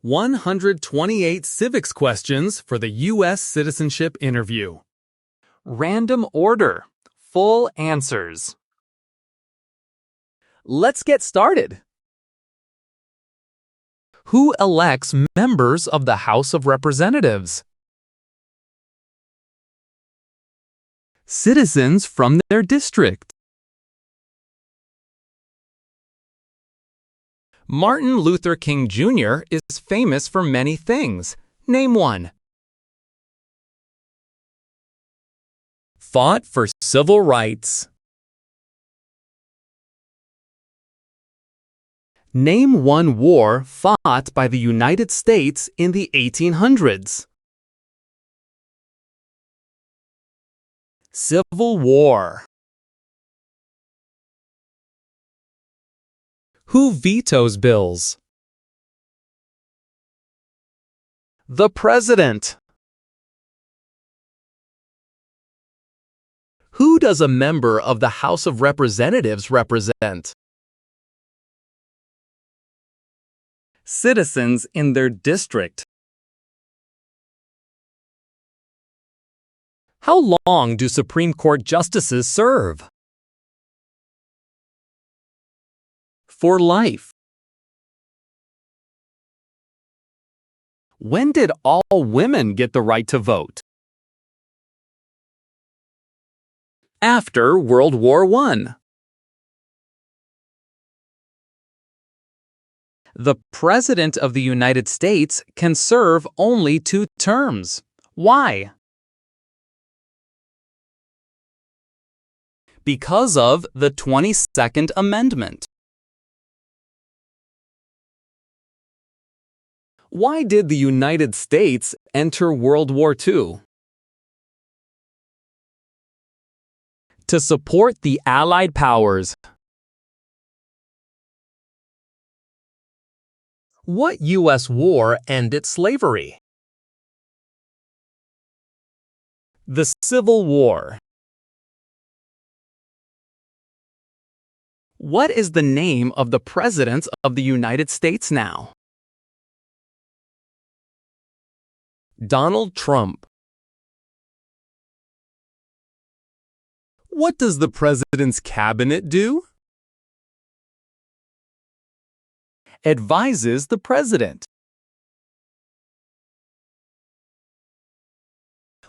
128 civics questions for the U.S. Citizenship Interview. Random order. Full answers. Let's get started. Who elects members of the House of Representatives? Citizens from their district. Martin Luther King Jr. is famous for many things. Name one. Fought for civil rights. Name one war fought by the United States in the 1800s. Civil War. Who vetoes bills? The President. Who does a member of the House of Representatives represent? Citizens in their district. How long do Supreme Court justices serve? For life. When did all women get the right to vote? After World War I. The President of the United States can serve only 2 terms. Why? Because of the 22nd Amendment. Why did the United States enter World War II? To support the Allied powers. What U.S. war ended slavery? The Civil War. What is the name of the President of the United States now? Donald Trump. What does the President's cabinet do? Advises the President.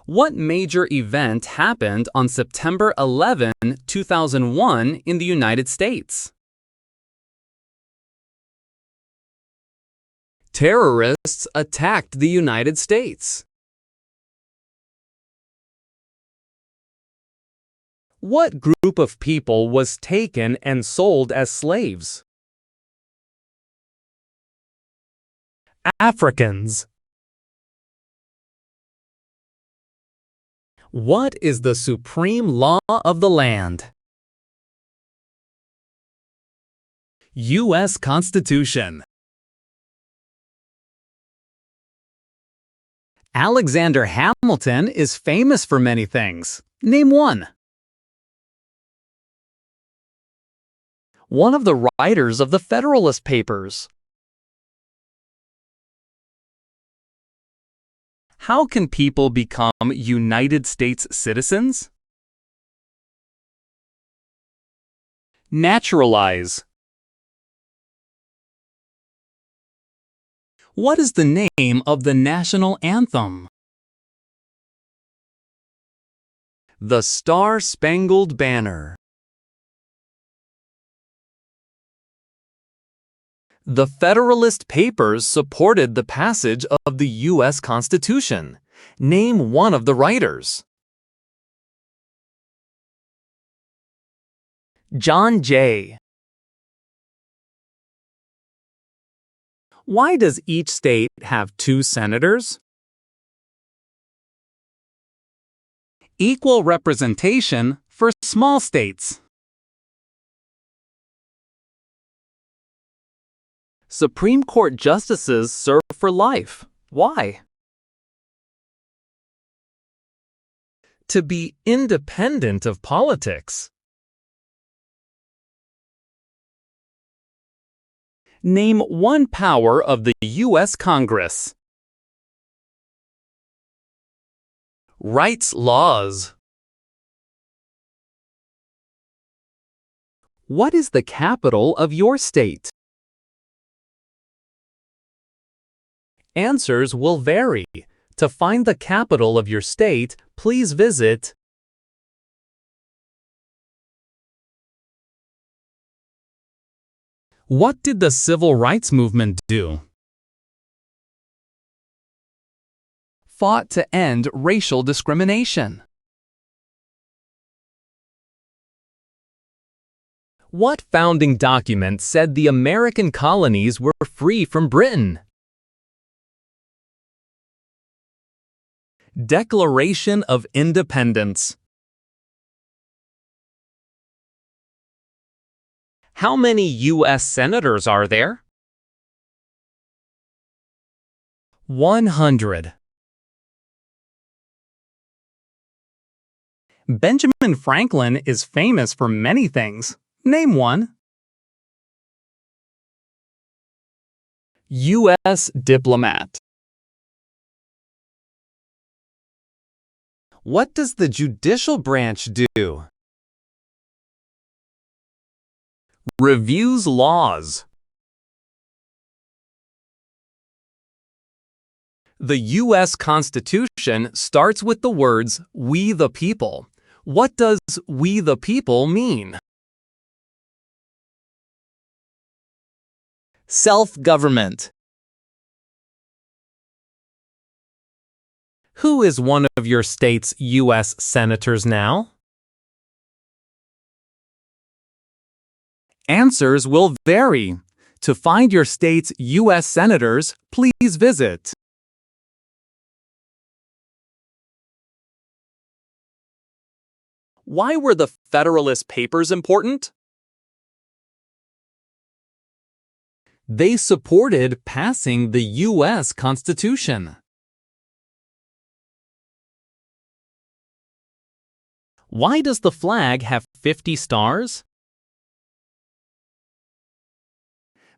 What major event happened on September 11, 2001 in the United States? Terrorists attacked the United States. What group of people was taken and sold as slaves? Africans. What is the supreme law of the land? U.S. Constitution. Alexander Hamilton is famous for many things. Name one. One of the writers of the Federalist Papers. How can people become United States citizens? Naturalize. What is the name of the national anthem? The Star-Spangled Banner. The Federalist Papers supported the passage of the U.S. Constitution. Name one of the writers. John Jay. Why does each state have 2 senators? Equal representation for small states. Supreme Court justices serve for life. Why? To be independent of politics. Name one power of the U.S. Congress. Writes laws. What is the capital of your state? Answers will vary. To find the capital of your state, please visit What did the Civil Rights Movement do? Fought to end racial discrimination. What founding document said the American colonies were free from Britain? Declaration of Independence. How many U.S. senators are there? 100. Benjamin Franklin is famous for many things. Name one. U.S. diplomat. What does the judicial branch do? Reviews laws. The U.S. Constitution starts with the words, "We the people." What does "we the people" mean? Self-government. Who is one of your state's U.S. senators now? Answers will vary. To find your state's U.S. senators, please visit Why were the Federalist Papers important? They supported passing the U.S. Constitution. Why does the flag have 50 stars?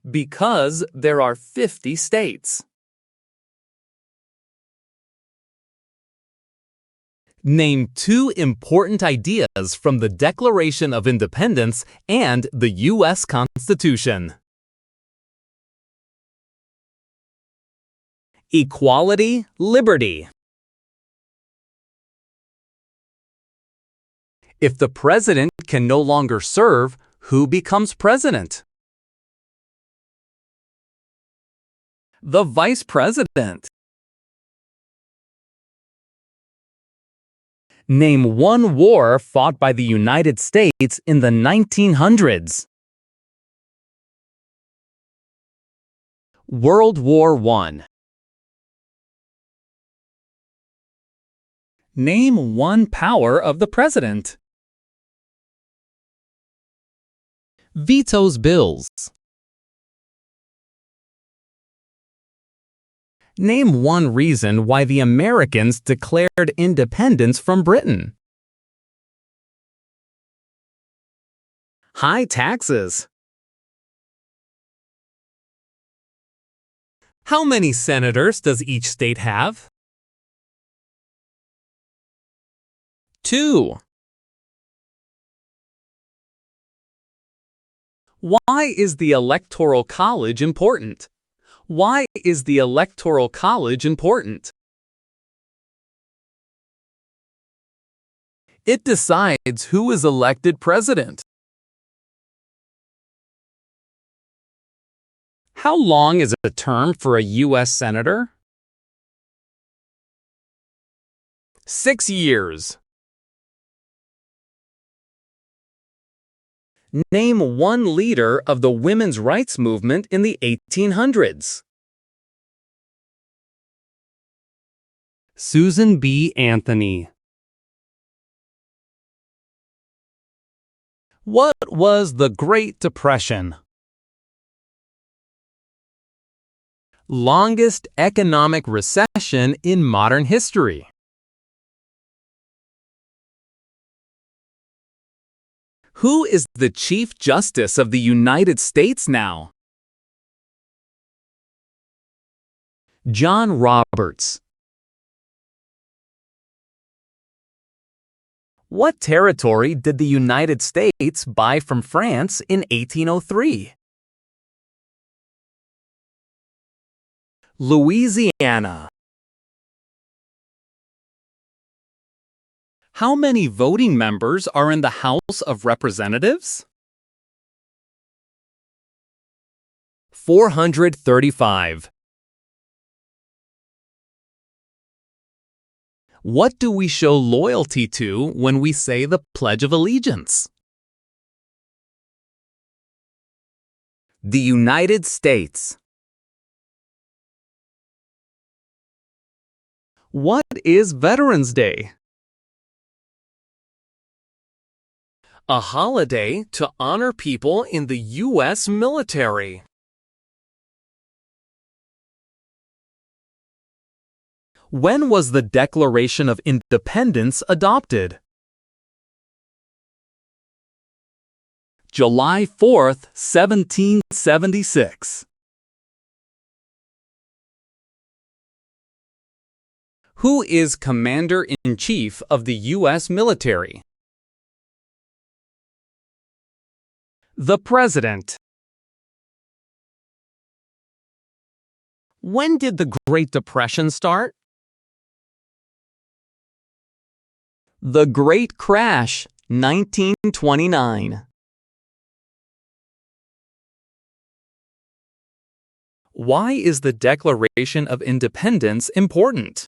Because there are 50 states. Name two important ideas from the Declaration of Independence and the U.S. Constitution. Equality, liberty. If the president can no longer serve, who becomes president? The vice president. Name one war fought by the United States in the 1900s. World War I. Name one power of the president. Vetoes bills. Name one reason why the Americans declared independence from Britain. High taxes. How many senators does each state have? 2. Why is the Electoral College important? Why is the Electoral College important? It decides who is elected president. How long is a term for a U.S. senator? 6 years. Name one leader of the women's rights movement in the 1800s. Susan B. Anthony. What was the Great Depression? Longest economic recession in modern history. Who is the Chief Justice of the United States now? John Roberts. What territory did the United States buy from France in 1803? Louisiana. How many voting members are in the House of Representatives? 435. What do we show loyalty to when we say the Pledge of Allegiance? The United States. What is Veterans Day? A holiday to honor people in the U.S. military. When was the Declaration of Independence adopted? July 4th, 1776. Who is Commander-in-Chief of the U.S. military? The President. When did the Great Depression start? The Great Crash, 1929. Why is the Declaration of Independence important?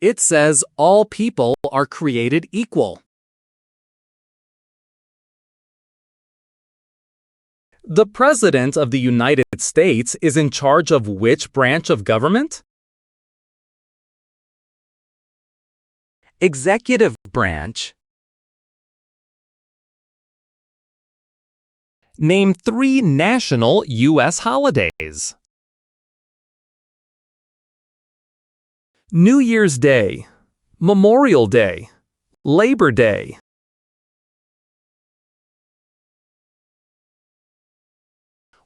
It says all people are created equal. The President of the United States is in charge of which branch of government? Executive branch. Name 3 national U.S. holidays. New Year's Day, Memorial Day, Labor Day.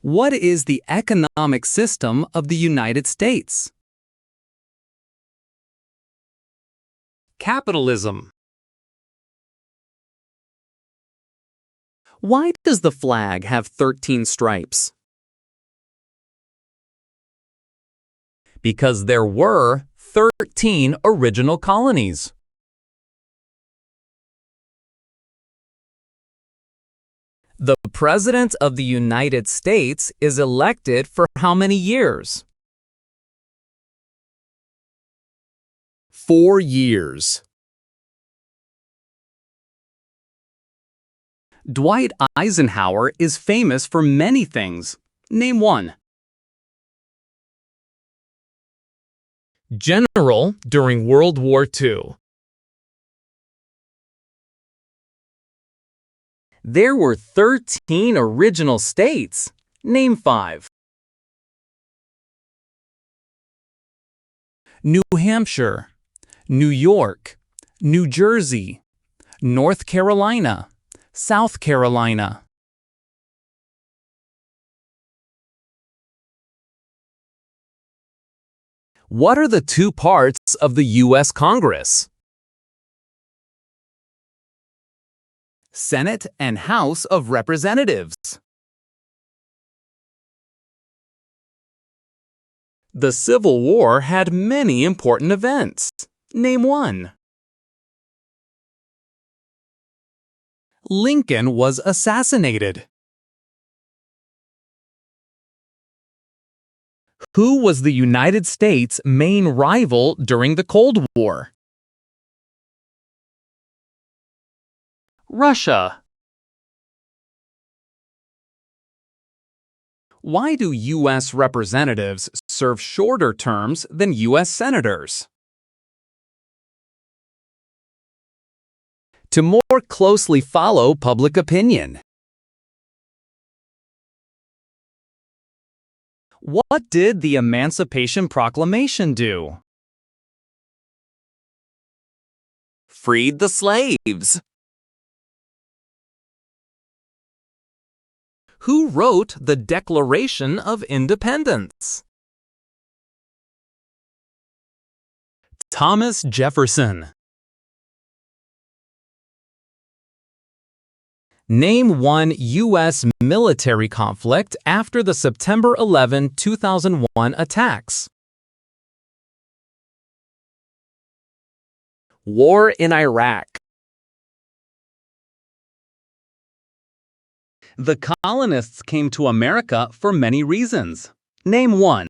What is the economic system of the United States? Capitalism. Why does the flag have 13 stripes? Because there were 13 original colonies. The President of the United States is elected for how many years? 4 years. Dwight Eisenhower is famous for many things. Name 1. General during World War II. There were 13 original states. Name 5. New Hampshire, New York, New Jersey, North Carolina, South Carolina. What are the 2 parts of the U.S. Congress? Senate and House of Representatives. The Civil War had many important events. Name 1. Lincoln was assassinated. Who was the United States' main rival during the Cold War? Russia. Why do U.S. representatives serve shorter terms than U.S. senators? To more closely follow public opinion. What did the Emancipation Proclamation do? Freed the slaves. Who wrote the Declaration of Independence? Thomas Jefferson. Name one U.S. military conflict after the September 11, 2001 attacks. War in Iraq. The colonists came to America for many reasons. Name one.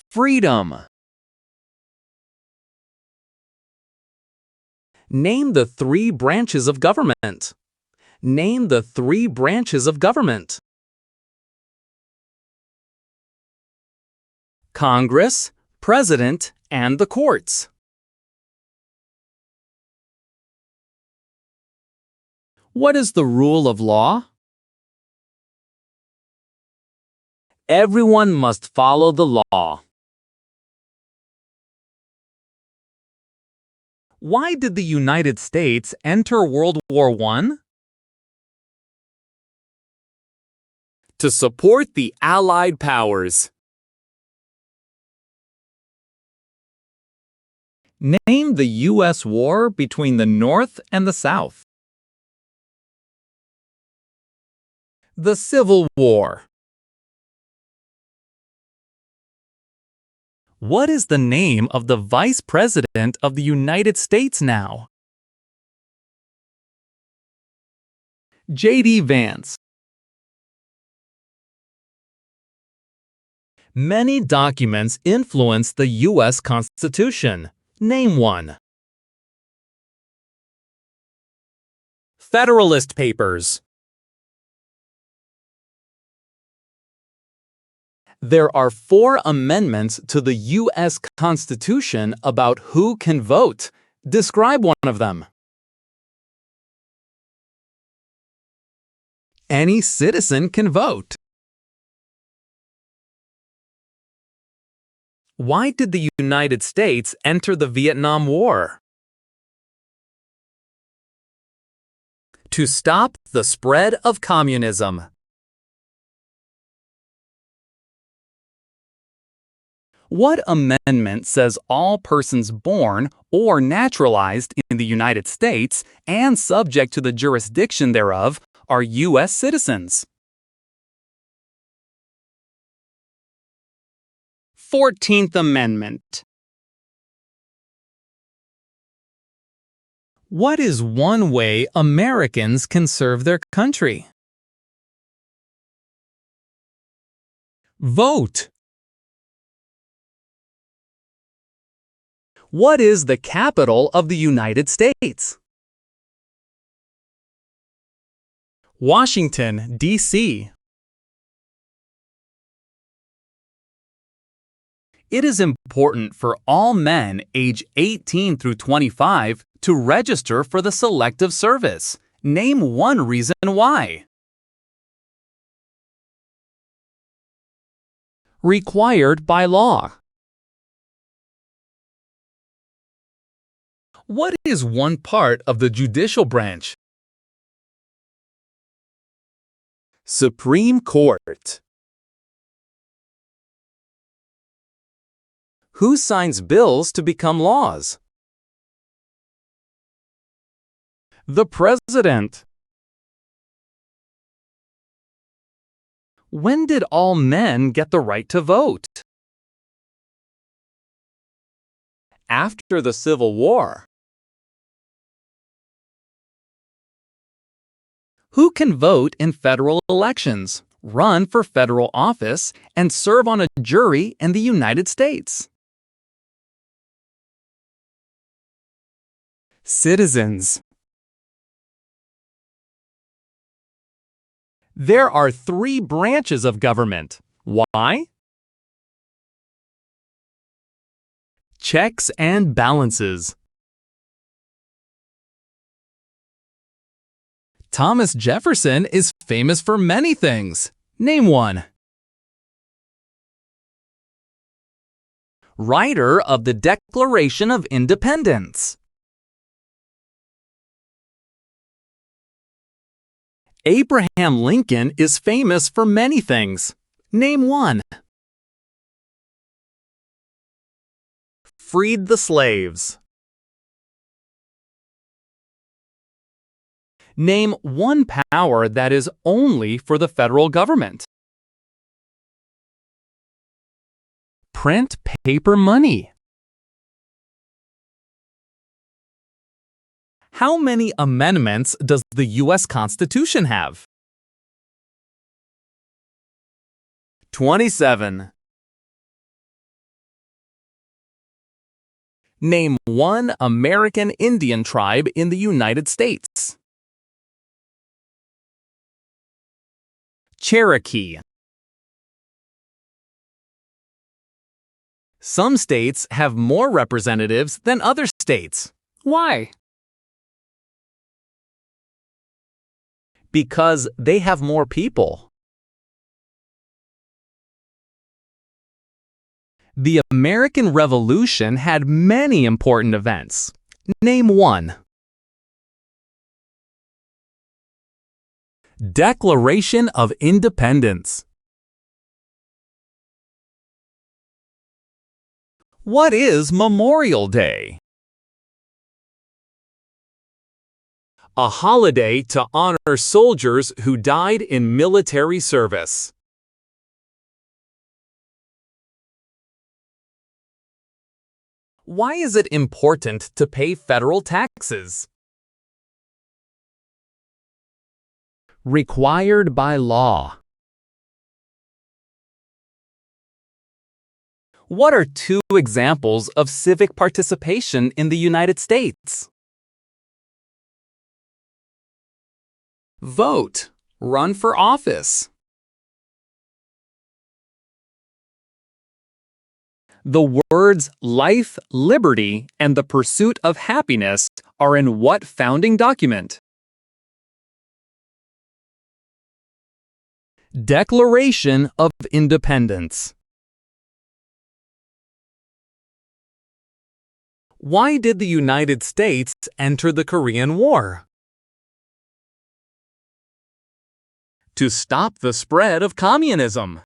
Freedom. Name the three branches of government. Name the three branches of government. Congress, President, and the courts. What is the rule of law? Everyone must follow the law. Why did the United States enter World War I? To support the Allied powers. Name the U.S. war between the North and the South. The Civil War. What is the name of the Vice President of the United States now? J.D. Vance. Many documents influence the U.S. Constitution. Name one. Federalist Papers. There are 4 amendments to the U.S. Constitution about who can vote. Describe one of them. Any citizen can vote. Why did the United States enter the Vietnam War? To stop the spread of communism. What amendment says all persons born or naturalized in the United States and subject to the jurisdiction thereof are U.S. citizens? 14th Amendment. What is one way Americans can serve their country? Vote. What is the capital of the United States? Washington, D.C. It is important for all men age 18 through 25 to register for the Selective Service. Name one reason why. Required by law. What is one part of the judicial branch? Supreme Court. Who signs bills to become laws? The President. When did all men get the right to vote? After the Civil War. Who can vote in federal elections, run for federal office, and serve on a jury in the United States? Citizens. There are 3 branches of government. Why? Checks and balances. Thomas Jefferson is famous for many things. Name one. Writer of the Declaration of Independence. Abraham Lincoln is famous for many things. Name one. Freed the slaves. Name one power that is only for the federal government. Print paper money. How many amendments does the U.S. Constitution have? 27. Name one American Indian tribe in the United States. Cherokee. Some states have more representatives than other states. Why? Because they have more people. The American Revolution had many important events. Name one. Declaration of Independence. What is Memorial Day? A holiday to honor soldiers who died in military service. Why is it important to pay federal taxes? Required by law. What are two examples of civic participation in the United States? Vote. Run for office. The words life, liberty, and the pursuit of happiness are in what founding document? Declaration of Independence. Why did the United States enter the Korean War? To stop the spread of communism.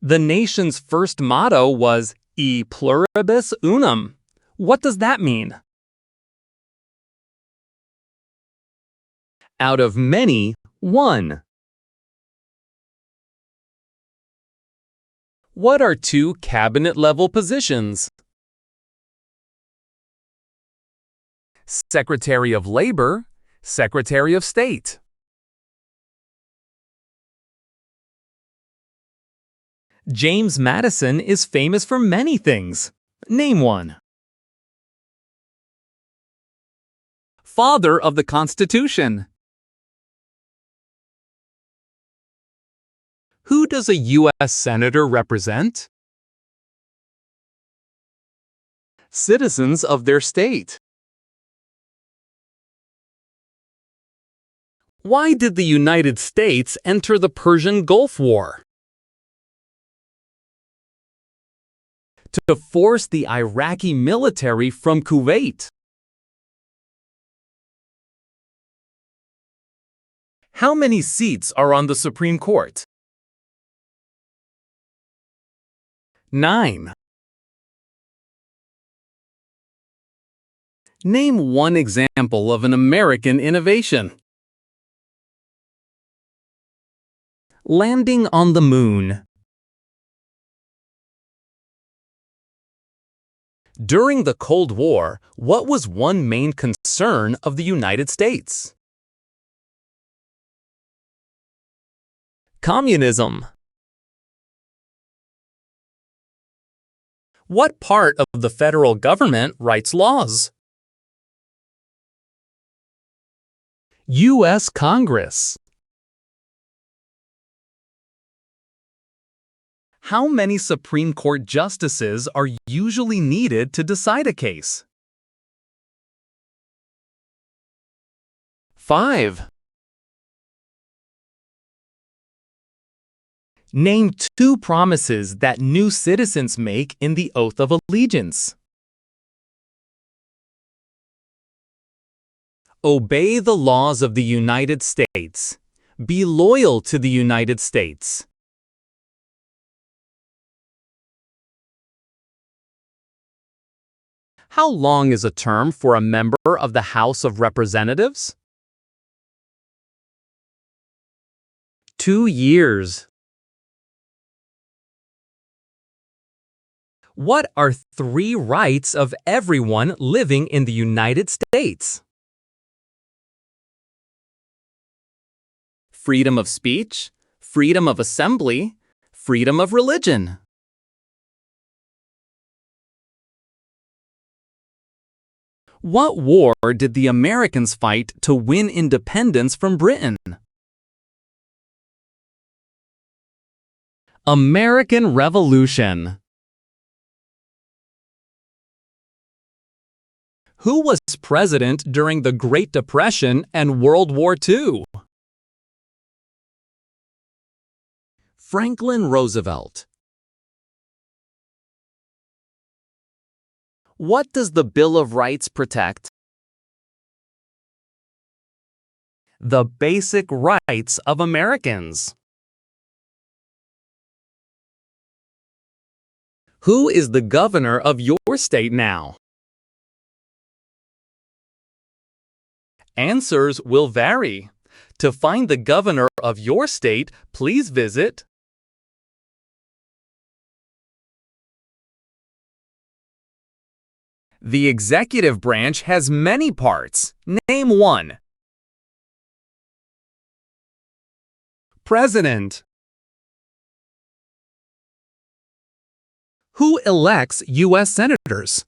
The nation's first motto was E pluribus unum. What does that mean? Out of many, one. What are two cabinet-level positions? Secretary of Labor, Secretary of State. James Madison is famous for many things. Name one. Father of the Constitution. Who does a U.S. Senator represent? Citizens of their state. Why did the United States enter the Persian Gulf War? To force the Iraqi military from Kuwait. How many seats are on the Supreme Court? 9. Name one example of an American innovation. Landing on the moon. During the Cold War, what was one main concern of the United States? Communism. What part of the federal government writes laws? U.S. Congress. How many Supreme Court justices are usually needed to decide a case? 5. Name two promises that new citizens make in the Oath of Allegiance. Obey the laws of the United States. Be loyal to the United States. How long is a term for a member of the House of Representatives? 2 years. What are 3 rights of everyone living in the United States? Freedom of speech, freedom of assembly, freedom of religion. What war did the Americans fight to win independence from Britain? American Revolution. Who was president during the Great Depression and World War II? Franklin Roosevelt. What does the Bill of Rights protect? The basic rights of Americans. Who is the governor of your state now? Answers will vary. To find the governor of your state, please visit The executive branch has many parts. Name one. President. Who elects U.S. senators?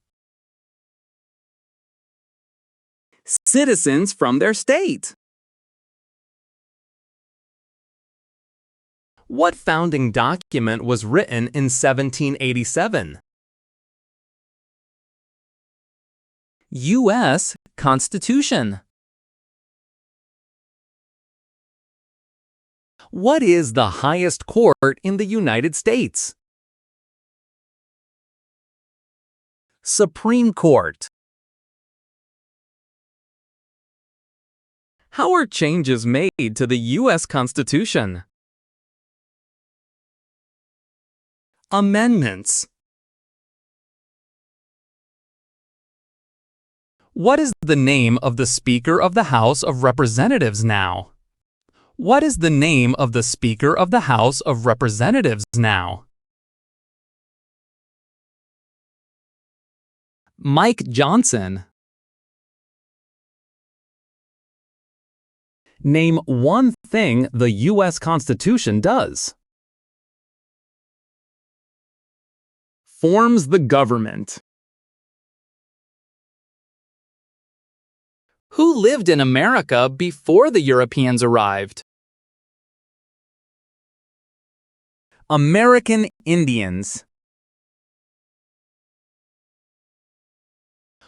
Citizens from their state. What founding document was written in 1787? U.S. Constitution. What is the highest court in the United States? Supreme Court. How are changes made to the U.S. Constitution? Amendments. What is the name of the Speaker of the House of Representatives now? What is the name of the Speaker of the House of Representatives now? Mike Johnson. Name one thing the U.S. Constitution does. Forms the government. Who lived in America before the Europeans arrived? American Indians.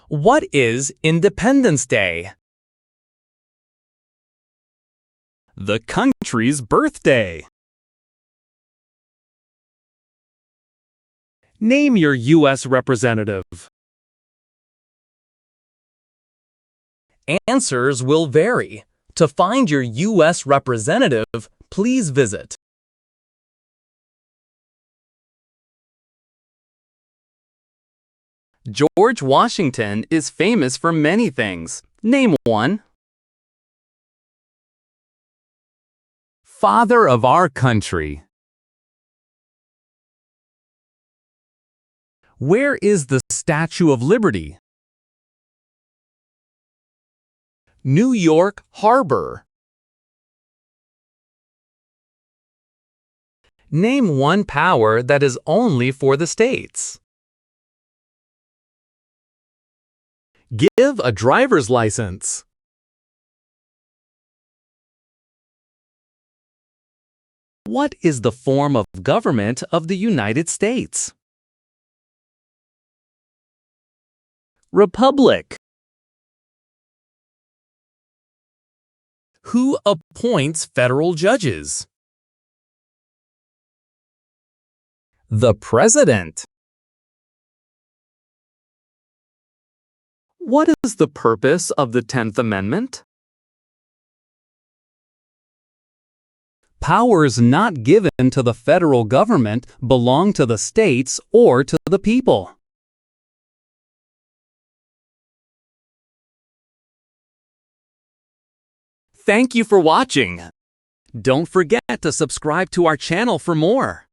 What is Independence Day? The country's birthday. Name your U.S. representative. Answers will vary. To find your U.S. representative, please visit George Washington is famous for many things. Name one. Father of our country. Where is the Statue of Liberty? New York Harbor. Name one power that is only for the states. Give a driver's license. What is the form of government of the United States? Republic. Who appoints federal judges? The President. What is the purpose of the 10th Amendment? Powers not given to the federal government belong to the states or to the people. Thank you for watching. Don't forget to subscribe to our channel for more.